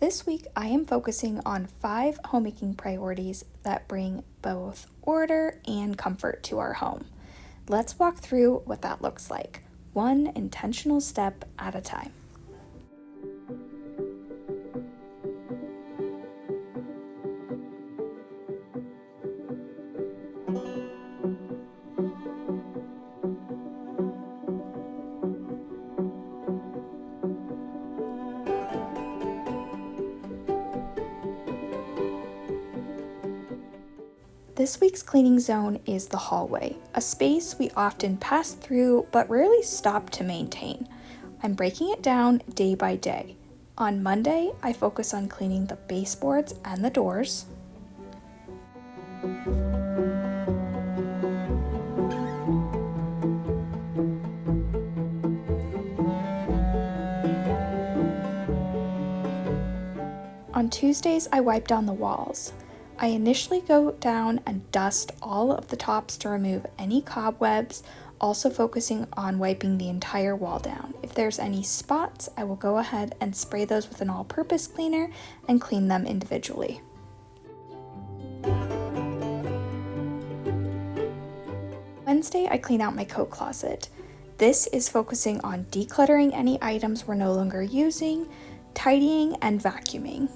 This week, I am focusing on 5 homemaking priorities that bring both order and comfort to our home. Let's walk through what that looks like, one intentional step at a time. This week's cleaning zone is the hallway, a space we often pass through but rarely stop to maintain. I'm breaking it down day by day. On Monday, I focus on cleaning the baseboards and the doors. On Tuesdays, I wipe down the walls. I initially go down and dust all of the tops to remove any cobwebs, also focusing on wiping the entire wall down. If there's any spots, I will go ahead and spray those with an all-purpose cleaner and clean them individually. Wednesday, I clean out my coat closet. This is focusing on decluttering any items we're no longer using, tidying, and vacuuming.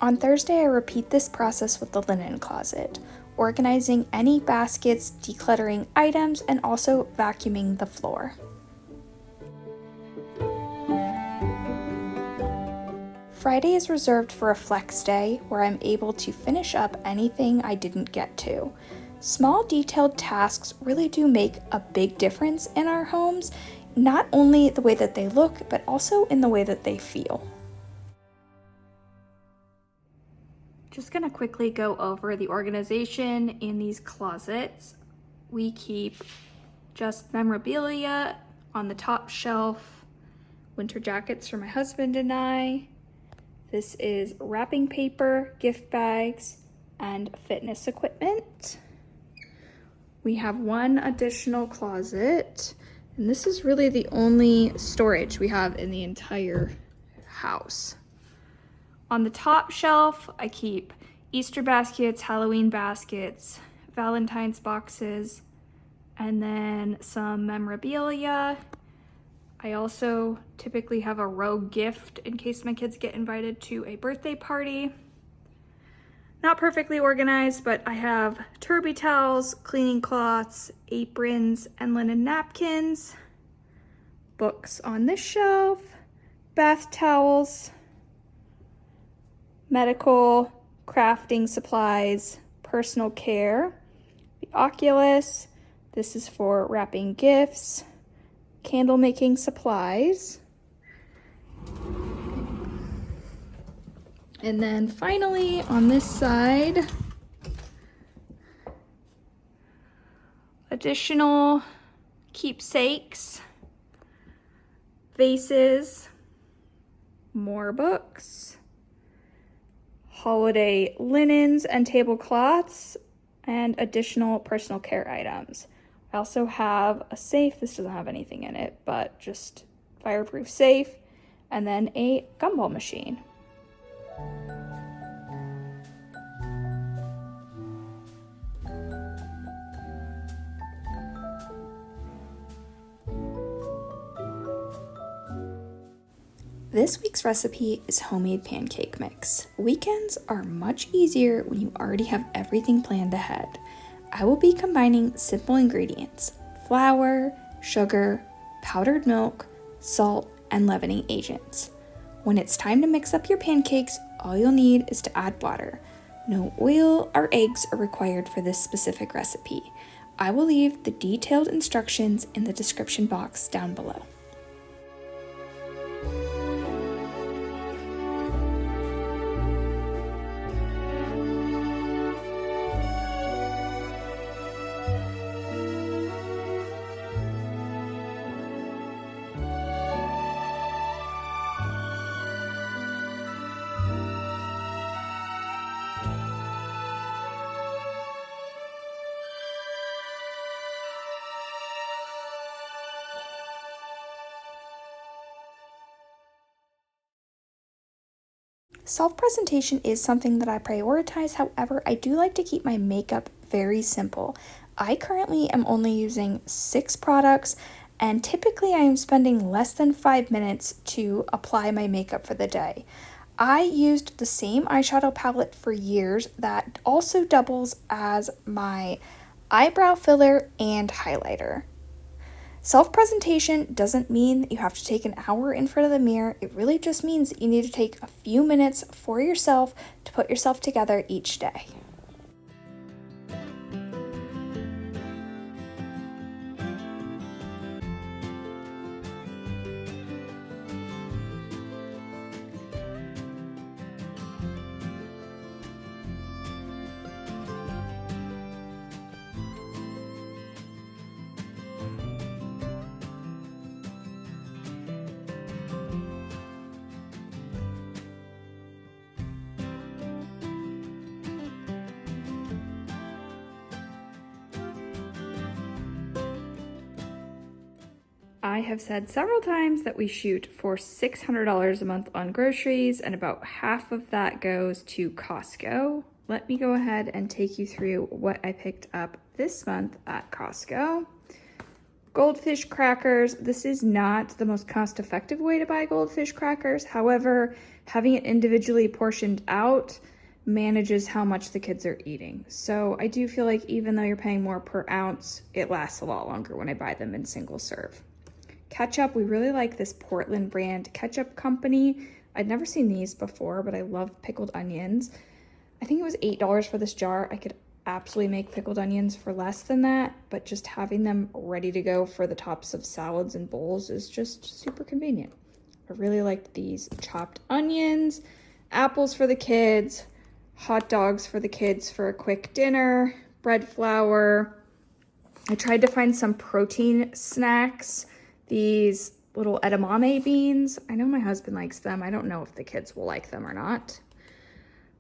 On Thursday, I repeat this process with the linen closet, organizing any baskets, decluttering items, and also vacuuming the floor. Friday is reserved for a flex day where I'm able to finish up anything I didn't get to. Small detailed tasks really do make a big difference in our homes, not only the way that they look, but also in the way that they feel. Just gonna quickly go over the organization in these closets. We keep just memorabilia on the top shelf, winter jackets for my husband and I. This is wrapping paper, gift bags, and fitness equipment. We have one additional closet, and this is really the only storage we have in the entire house. On the top shelf, I keep Easter baskets, Halloween baskets, Valentine's boxes, and then some memorabilia. I also typically have a rogue gift in case my kids get invited to a birthday party. Not perfectly organized, but I have Turby towels, cleaning cloths, aprons, and linen napkins. Books on this shelf, bath towels, medical, crafting supplies, personal care, the Oculus, this is for wrapping gifts, candle making supplies. And then finally on this side, additional keepsakes, vases, more books, holiday linens and tablecloths, and additional personal care items. I also have a safe. This doesn't have anything in it, but just fireproof safe, and then a gumball machine. This week's recipe is homemade pancake mix. Weekends are much easier when you already have everything planned ahead. I will be combining simple ingredients: flour, sugar, powdered milk, salt, and leavening agents. When it's time to mix up your pancakes, all you'll need is to add water. No oil or eggs are required for this specific recipe. I will leave the detailed instructions in the description box down below. Self-presentation is something that I prioritize. However, I do like to keep my makeup very simple. I currently am only using 6 products, and typically I am spending less than 5 minutes to apply my makeup for the day. I used the same eyeshadow palette for years that also doubles as my eyebrow filler and highlighter. Self-presentation doesn't mean that you have to take an hour in front of the mirror. It really just means that you need to take a few minutes for yourself to put yourself together each day. I have said several times that we shoot for $600 a month on groceries, and about half of that goes to Costco. Let me go ahead and take you through what I picked up this month at Costco. Goldfish crackers. This is not the most cost-effective way to buy goldfish crackers. However, having it individually portioned out manages how much the kids are eating. So I do feel like even though you're paying more per ounce, it lasts a lot longer when I buy them in single serve. Ketchup, we really like this Portland brand ketchup company. I'd never seen these before, but I love pickled onions. I think it was $8 for this jar. I could absolutely make pickled onions for less than that, but just having them ready to go for the tops of salads and bowls is just super convenient. I really liked these chopped onions, apples for the kids, hot dogs for the kids for a quick dinner, bread flour. I tried to find some protein snacks. These little edamame beans. I know my husband likes them. I don't know if the kids will like them or not.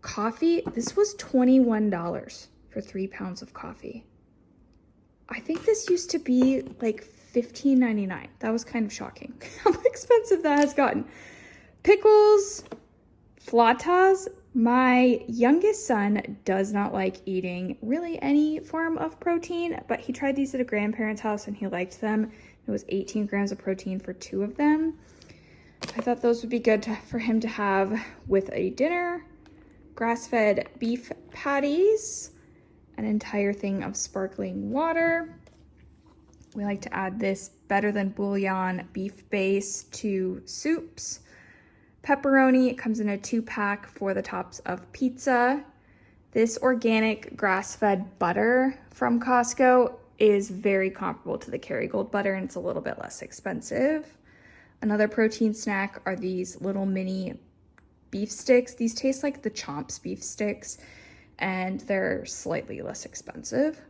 Coffee. This was $21 for 3 pounds of coffee. I think this used to be like $15.99. That was kind of shocking how expensive that has gotten. Pickles, flatas. My youngest son does not like eating really any form of protein, but he tried these at a grandparent's house and he liked them. It was 18 grams of protein for 2 of them. I thought those would be good for him to have with a dinner. Grass-fed beef patties, an entire thing of sparkling water. We like to add this better than bouillon beef base to soups. Pepperoni, it comes in a 2-pack for the tops of pizza. This organic grass-fed butter from Costco is very comparable to the Kerrygold butter, and it's a little bit less expensive. Another protein snack are these little mini beef sticks. These taste like the Chomps beef sticks, and they're slightly less expensive.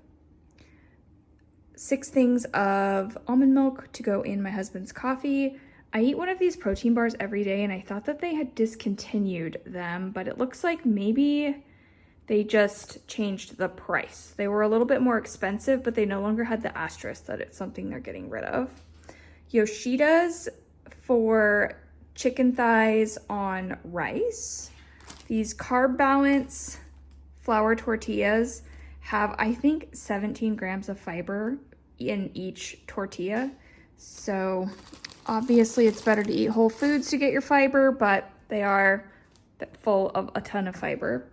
6 things of almond milk to go in my husband's coffee. I eat one of these protein bars every day, and I thought that they had discontinued them, but it looks like maybe they just changed the price. They were a little bit more expensive, but they no longer had the asterisk that it's something they're getting rid of. Yoshida's for chicken thighs on rice. These Carb Balance flour tortillas have, I think, 17 grams of fiber in each tortilla. So obviously it's better to eat whole foods to get your fiber, but they are full of a ton of fiber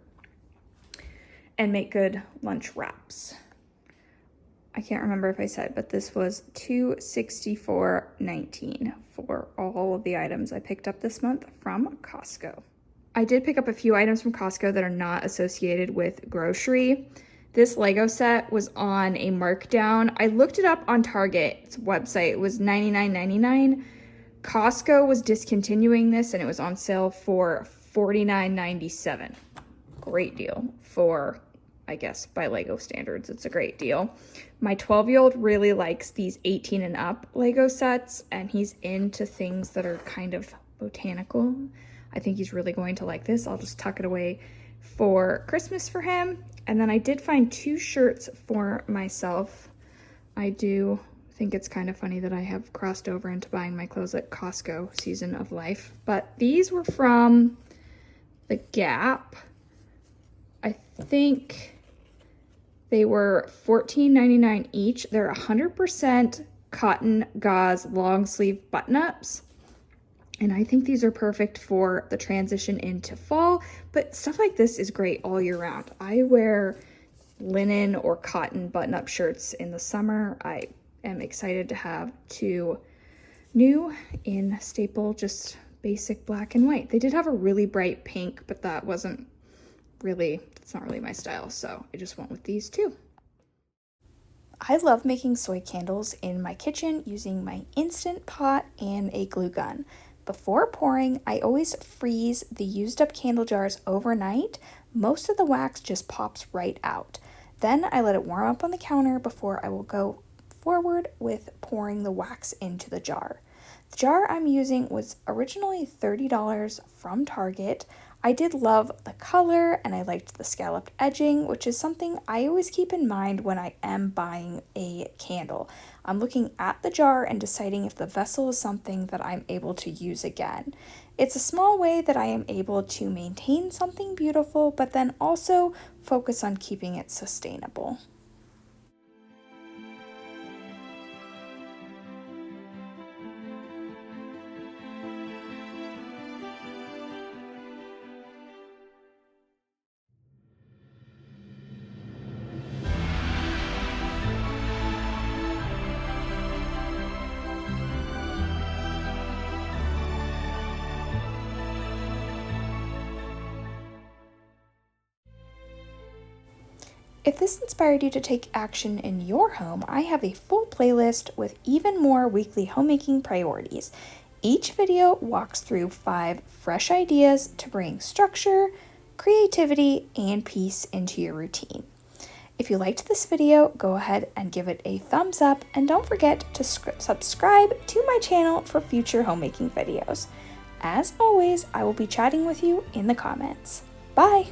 and make good lunch wraps. I can't remember if I said, but this was $264.19 for all of the items I picked up this month from Costco. I did pick up a few items from Costco that are not associated with grocery. This Lego set was on a markdown. I looked it up on Target's website. It was $99.99. Costco was discontinuing this and it was on sale for $49.97. Great deal for, I guess, by Lego standards, it's a great deal. My 12-year-old really likes these 18 and up Lego sets, and he's into things that are kind of botanical. I think he's really going to like this. I'll just tuck it away for Christmas for him. And then I did find 2 shirts for myself. I do think it's kind of funny that I have crossed over into buying my clothes at Costco season of life. But these were from the Gap. I think they were $14.99 each. They're 100% cotton gauze long sleeve button-ups. And I think these are perfect for the transition into fall, but stuff like this is great all year round. I wear linen or cotton button-up shirts in the summer. I am excited to have two new in staple, just basic black and white. They did have a really bright pink, but that's not really my style, so I just went with these two. I love making soy candles in my kitchen using my Instant Pot and a glue gun. Before pouring, I always freeze the used up candle jars overnight. Most of the wax just pops right out. Then I let it warm up on the counter before I will go forward with pouring the wax into the jar. The jar I'm using was originally $30 from Target. I did love the color and I liked the scalloped edging, which is something I always keep in mind when I am buying a candle. I'm looking at the jar and deciding if the vessel is something that I'm able to use again. It's a small way that I am able to maintain something beautiful, but then also focus on keeping it sustainable. If this inspired you to take action in your home, I have a full playlist with even more weekly homemaking priorities. Each video walks through 5 fresh ideas to bring structure, creativity, and peace into your routine. If you liked this video, go ahead and give it a thumbs up, and don't forget to subscribe to my channel for future homemaking videos. As always, I will be chatting with you in the comments. Bye!